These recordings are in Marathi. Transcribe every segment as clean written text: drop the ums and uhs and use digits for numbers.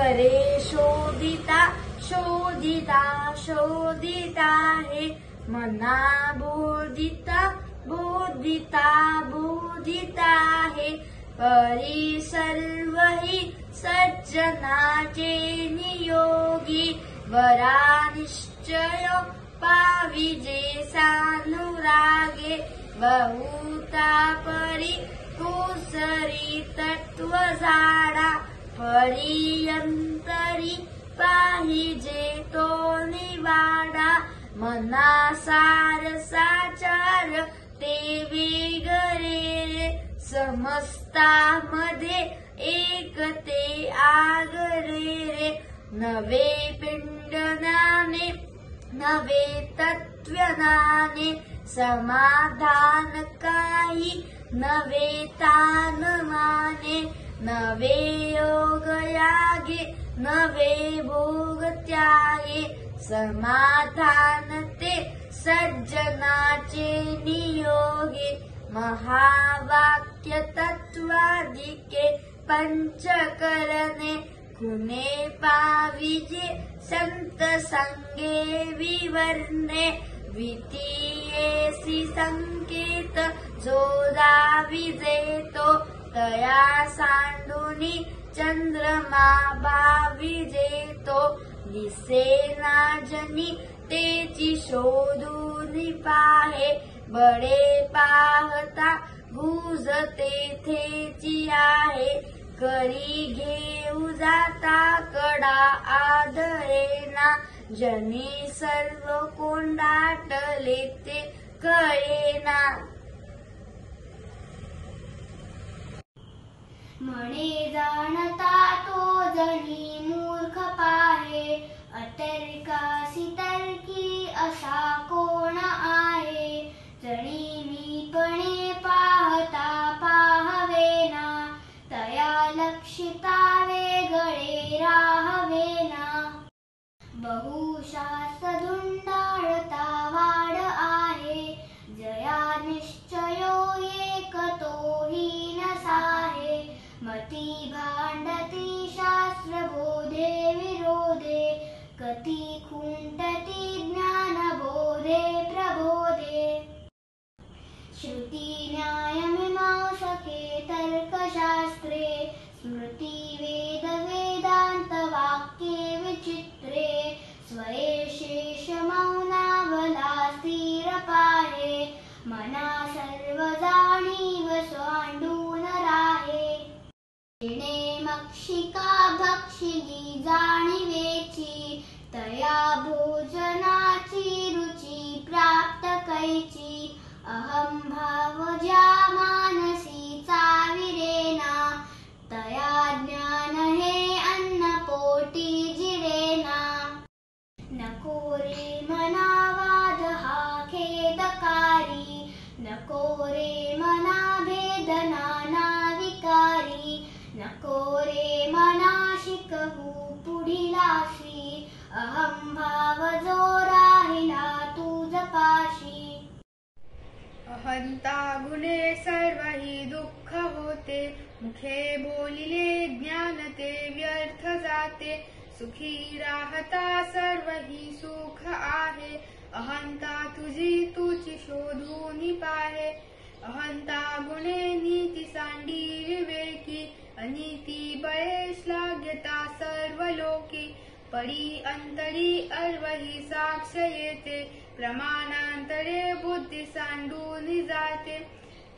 करे शोधिता शोधिता शोधिता हे मना बोधिता बोधिता बोधिता हे परी सर्वहि सज्जनाचे नियोगी वरा निश्चय पाविजे सानुरागे बहुता परी कुसरी तत्व झाडा परियंतरी पाहिजे तो निवाडा मना सारसाचार ते वेगळे समस्तामध्ये एकते आगरे रे नवे पिंडनाने नवे तत्वनाने समाधान काही नवे तान माने नवे योग यागे नवे भोग त्यागे समाधान ते सज्जनाचे नियोगे महावाक्य तत्वादिके पंचकरणे कुणे पाविजे संत संगे विवर्णे द्वितीयेसी संकेत जो दाविजेतो तया सांडुनी चंद्रमा भाविजेतो दिसेना जनी तेची शोधूनी पाहे बडे पाहता गुज तेथेची आहे करी घेऊ जाता कडा आदरेना जनी सर्व कोंडाटले ते कळेना म्हणे जाणता तो जणी मूर्ख पाहे अतर्कासी तर्की असा कोण आहे जणी मीपणे पाहता पाहवेना तया लक्षिता वेगळे राहवेना बहुशास्त्र धुंडाळता वाढ आहे जया निश्चयो एक तोही नसाहे मती भांडती शास्त्र बोधे विरोधे कती खुंटती ज्ञान बोधे प्रबोधे श्रुती न्याय मीमांसके तर्कशास्त्रे स्मृती वेद वेदांत वाक्ये विचित्रे स्वये शेष मौनावला स्थिर पाहे मना सर्व जाणीव सांडून राहे येणे मक्षिका भक्षिली जाणीवेची तया भोजनाची रुची प्राप्त कैची अहम भाव ज्या मानसी चाविरेना तया ज्ञान हे अन्न पोटी जिरेना नको रे मना वाद हा खेदकारी नको रे मना भेदना विकारी नको रे मना शिकवू पुढीलाशी अहम भाव जो राहिला तुझ पाशी अहंता गुणे सर्वही दुःख होते मुखे बोलिले ज्ञान ते व्यर्थ जाते सुखी राहता सर्वही सुख आहे अहंता तुझी तुची शोधून पाहे अहंता गुणे नीती सांडी विवेकी अनीती बळे श्लाघ्यता सर्व लोकी पडी अंतरी अर्वही साक्ष येते प्रमाणांतरे बुद्धी सांडून जाते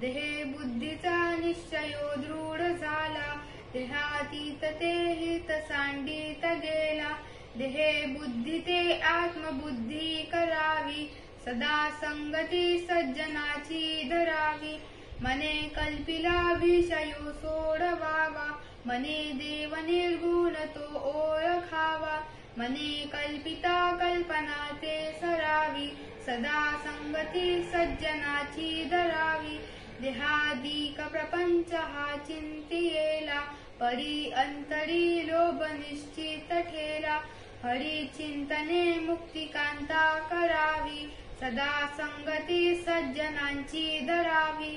देहे बुद्धीचा निश्चयो दृढ झाला देहातीत ते हित सांडीत गेला देहे बुद्धी ते आत्मबुद्धी करावी सदा संगती सज्जनाची धरावी मने कल्पिला विषयो सोडवावा मने देव निर्गुण तो ओळखावा मने कल्पिता कल्पना ते सरावी सदा संगती सज्जनाची धरावी देहादिक प्रपंच हा चिंतियेला परी अंतरी लोभ निश्चित ठेला हरी चिंतने मुक्तिकांता करावी सदा संगती सज्जनांची धरावी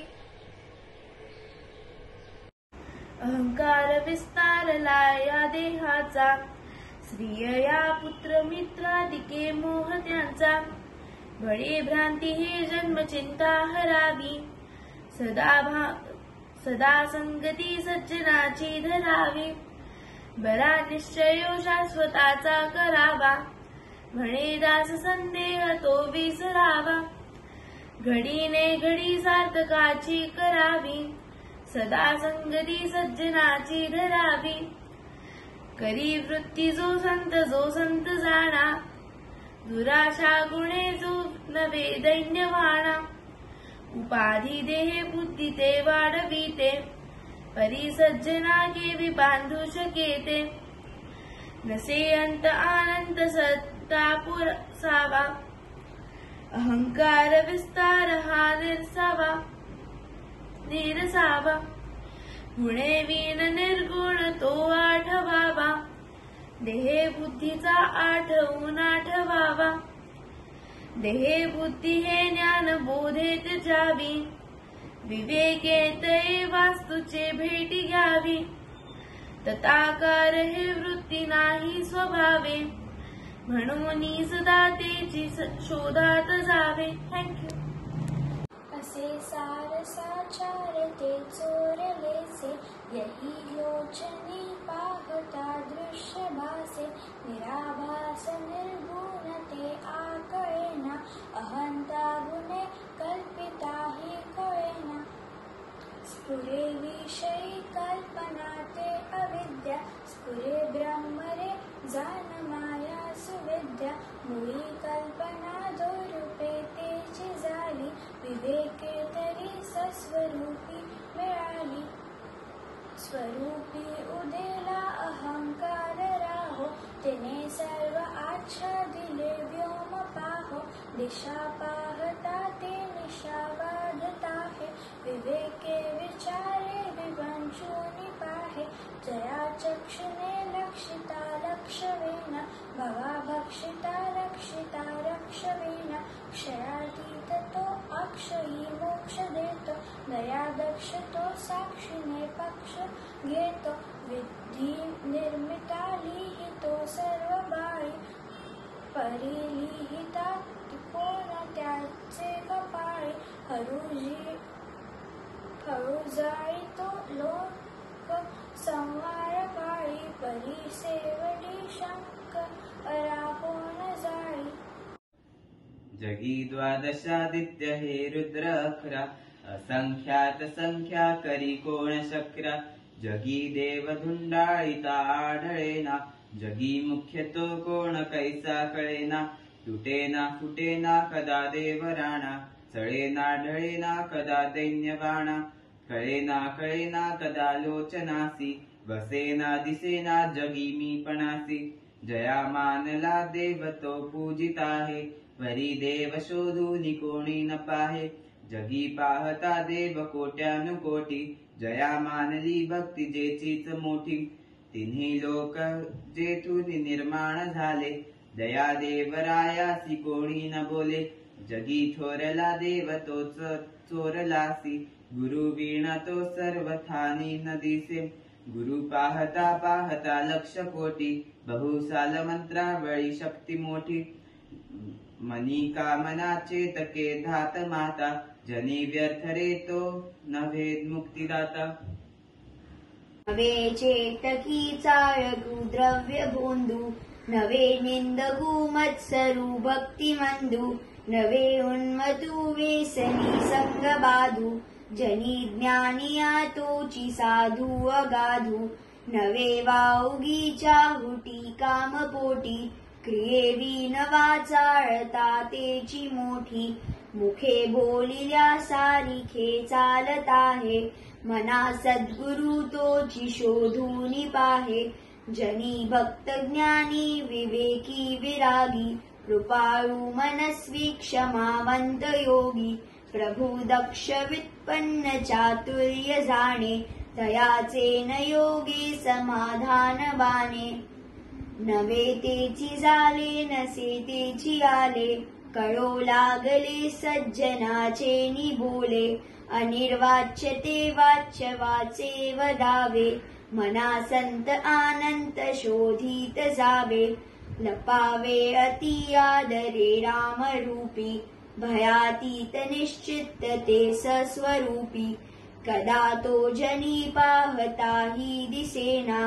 अहंकार विस्तार वाढला या देहाचा, स्त्रिय या पुत्र मित्रादिके मोह त्यांचा, भळे भ्रांती हे जन्मचिंता हरावी, सदा संगती सज्जनाची धरावी, बरा निश्चयो शाश्वताचा करावा, म्हणे दास संदेह तो विसरावा, घडीने घडी सार्थकाची करावी, सदा संगती सज्जनाची धरावी, करी वृत्ती जो संत जाणा, दुराशा गुणे जो नवे दैन्यवाणा, उपाधी देहे बुद्धी ते वाढविते, परी सज्जना केवी बांधू शकेते, नसे अंत आनंद सत्ता पुरसावा, अहंकार विस्तार हा निरसावा, गुणे विन निर्गुण तो आठवावा, देहे बुद्धीचा आठवून आठवावा, देहे बुद्धी हे ज्ञान बोधेत जावी, विवेकेत वास्तूचे भेटी घ्यावी, तथाकार हे वृत्ती नाही स्वभावे, म्हणून सदा तेची शोधात जावे. थँक्यू. असे सार साचार ते चोरलेसे, यही लोचनी पाहता दृश्य भासे, निराभास निर्गुण ते आकळेना, अहंता गुणे कल्पिता हि कळेना, स्फुरे विषयी कल्पना ते अविद्या, स्फुरे ब्रह्म रे जान माया सुविद्या, मुळी कल्पना दोरूपे तेची झाली, विवेके तरी सस्वरूपी मिळाली, स्वरूपी उदेला अहंकार राहो, तिने सर्व आच्छादिले व्योम पाहो, दिशा पाहता ते निशा वाढता है, विवेके विचारे विवंचूनि पाहे, जया चक्षुने लक्षिता लक्षवेन, भवा भक्षिता रक्षिता रक्षवेन, क्षयातीत तो अक्षयी मोक्ष देतो, दया दक्ष तो साक्षीने पक्ष घेतो, विधी निर्मिता लिहितो सर्व बाळी, परिलिहिता कोण त्याचे कपाळी, हळूजाळी तो लोक संवार काळी, परिसेवडी शंक अरापोन जाळी. जगी द्वादशादित्य हे रुद्र अखरा, असंख्यात संख्या करी कोण शक्रा, जगी देव धुंडाळीता आढळेना, जगी मुख्य तो कोण कैसा कळेना, तुटेना फुटेना कदा देव राणा, चळेना ढळेना कदा दैन्यवाणा, कळेना कदा लोचनासी, वसेना दिसेना जगी मी पणासी, जया मानला देव तो पूजिता आहे, वरी देव शोधूनि कोणी न पाहे, जगी पाहता देव कोट्यानुकोटी, जया मानली भक्ती जेचीच मोठी, तिन्ही लोक जेथून निर्माण झाले, दया देवरायासी कोणी न बोले, जगी थोरला देव तोच चोरलासी, गुरु वीणा तो सर्वथानी न दिसे, गुरु पाहता पाहता लक्ष कोटी, बहुसाल मंत्रावळी शक्ती मोठी, मनी कामना चेतके धात माता, जनी व्यर्थ रे तो नव्हे मुक्तिदाता. नवे चेतकी चाळगू द्रव्य बोंधू, नवे निंदगू मत्सरू भक्तिमंदू, नवे उन्मतू वेसनी संग बाधू, जनी ज्ञानिया तोची साधू अगाधू, नवे वाऊगी चाहुटी कामपोटी, क्रियेवी नवाचाळता तेची मोठी, मुखे बोलिल्या सारिखे चालत आहे, मना सद्गुरु तोची शोधूनि पाहे, जनी भक्त ज्ञानी विवेकी विरागी, कृपाळू मनस्वी क्षमावंत योगी, प्रभु दक्ष वित्पन्न चातुर्य जाणे, तयाचे न योगी समाधान बाणे, नवे तेची झाले नसे तेची आले, कळो लागले सज्जनाचे निबोले, अनिर्वाच्य ते वाच्य वाचे वदावे, मना संत अनंत शोधित जावे लपावे अति आदरे रामरूपी भयातीत निश्चित ते सस्वरूपी कदा तो जनी पाहता ही दिसेना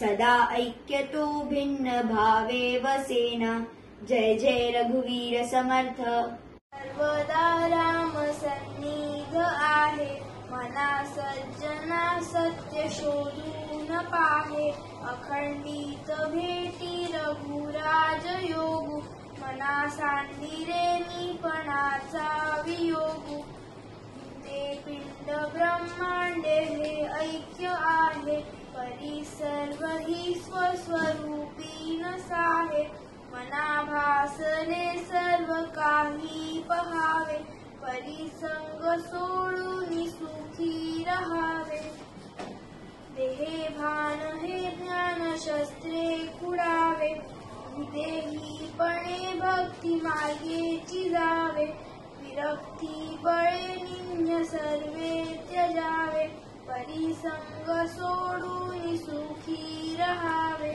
सदा ऐक्यतो भिन्न भावे वसेना जय जय रघुवीर समर्थ सर्वदा राम सन्निध आहे मना सज्जना सत्य शोधून पाहे अखंडित भेटी रघुराज योगू मना सांडिरे मी पणाचा वियोगू ते पिंड ब्रह्मांडे हे ऐक्य आहे परी सर्व ही स्वस्वरूपी नसाहे मना भासले सर्व काही पहावे परिसंग सोडून सुखी रहावे देहे भान हे ज्ञान शस्त्रे कुडावे विदेहीपणे भक्ती मार्गेची जावे विरक्ती बळे निंद्य सर्वे त्यजावे परिसंग सोडून सुखी रहावे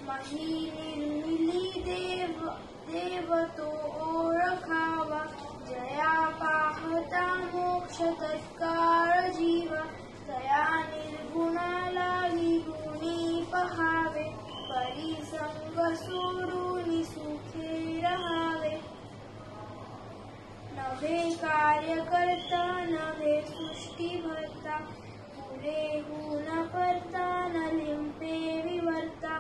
मही निर्मिली देव तो ओळखावा जया पाहता मोक्ष तत्काळ जीवा तया निर्गुणाला गुणी पहावे परिसंग सोडून सुखे रहावे नवे कार्य करता नवे सृष्टी भरता पुढे गुण करता न लिंपे विवर्ता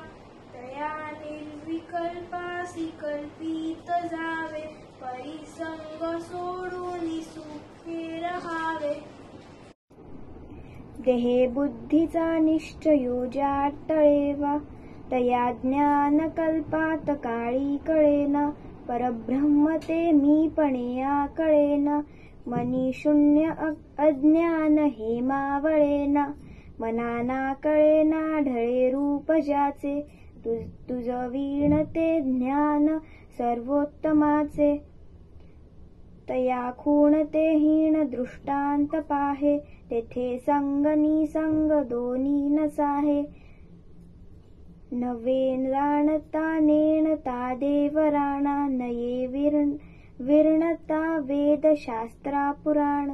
तया निर्विकल्पासी कल्पित जावे परिसंग सोडून सुखे रहावे देहे बुद्धीचा निश्चयो ज्या टळेवा तया ज्ञान कल्पात काळी कळेना परब्रह्म ते मीपणे कळेना मनी शून्य अज्ञान हे मावळेना मनाना कळेना ढळे रूप ज्याचे तुझ वीण ते ज्ञान सर्वोत्तमाचे तया खूण ते हीन दृष्टांत पाहे तेथे संग निसंग दोन्ही नसाहे नवे जाणता नेणता देव राणा नये विरणता वेद शास्त्रा पुराण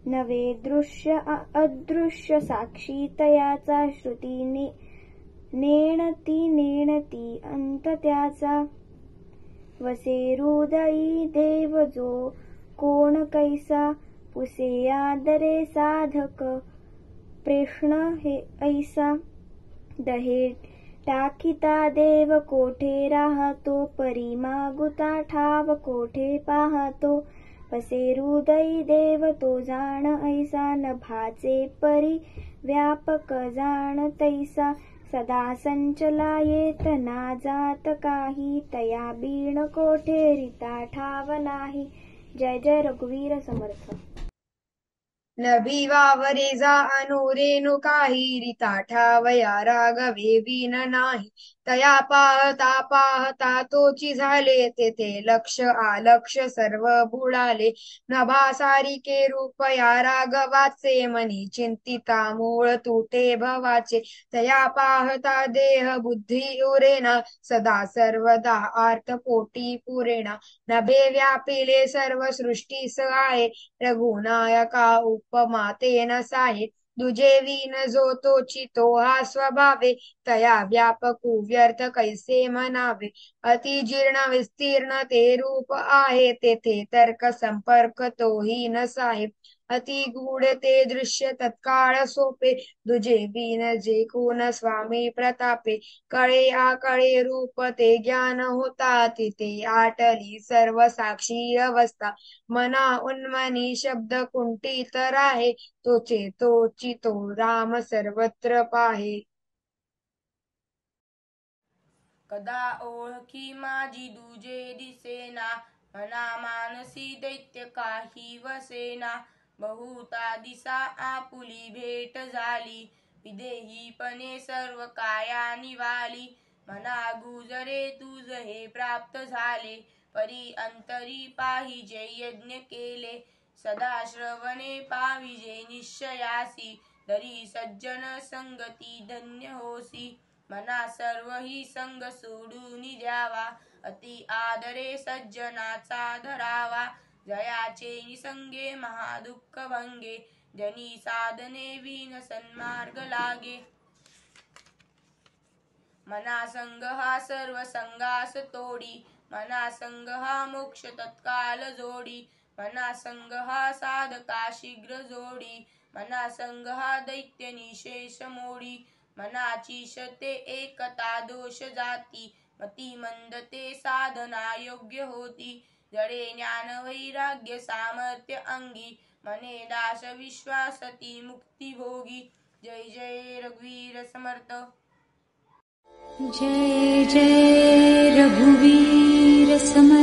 नवे दृश्य अदृश्य साक्षी तयाचा श्रुती नेणती अंत त्याचा वसे हृदयी देव जो कोण कैसा पुसे आदरे साधक प्रश्न हे ऐसा दहे टाकिता देव कोठे राहतो परी मागुता ठाव कोठे पाहतो वसे हृदयी देव तो जाण ऐसा नभाचे परी व्यापक जाण तैसा सदा संचला येत ना जात काही तया बीण कोठे रिता ठाव नाही जय जय रघुवीर समर्थ नभी वावरे जा अनुरेनु काही रिता ठावया राघवे विन नाही तया पाहता तोची झाले तेथे लक्ष आलक्ष सर्व बुडाले नभा सारिके रूपया राघवाचे मनी चिंतिता मूळ तुटे भवाचे तया पाहता देह बुद्धी उरेना सदा सर्वदा आर्थ पोटी पुरेना नभे व्यापिले सर्व सृष्टीस आहे रघुनायका उपमा तेन साहे दुजे विन जो तोची तो हा स्वभावे तया व्यापकू व्यर्थ कैसे म्हणावे अति जीर्ण विस्तीर्ण ते रूप आहे तेथे तर्क संपर्क तोही नसाहे अति गूढ ते दृश्य तत्काळ सोपे दुजे विन जे कोण स्वामी प्रतापे कळे आकळे रूप ते ज्ञान होता तिथे आटली सर्व साक्षी अवस्था मना उन्मनी शब्द कुंठित राहे तोची तो राम सर्वत्र पाहे कदा ओळखी माझी दुजे दिसेना मना मानसी दैत्य काही वसेना बहुता दिसा आपुली भेट झाली विदेहीपणे सर्व काया निवाली मना गुजरे तुझ हे प्राप्त झाले परी अंतरी पाहिजे यज्ञ केले सदा श्रवणे पाविजे निश्चयासी धरी सज्जन संगती धन्य होसी मना सर्व ही संग सोडून द्यावा अति आदरे सज्जनाचा धरावा जयाचे निसंगे महादुःख भंगे जनी साधने विन सन्मार्ग लागे मना संग हा सर्व संगास तोडी मना संग हा मोक्ष तत्काल जोडी मना संग हा साधका शीघ्र जोडी मना संग हा दैत्य निशेष मोडी मनाची शते एकता दोष जाती मती मंद ते साधना योग्य होती जडे ज्ञान वैराग्य सामर्थ्य अंगी मने दास विश्वास ती मुक्ती भोगी जय जय रघुवीर समर्थ जय जय रघुवीर समर्थ।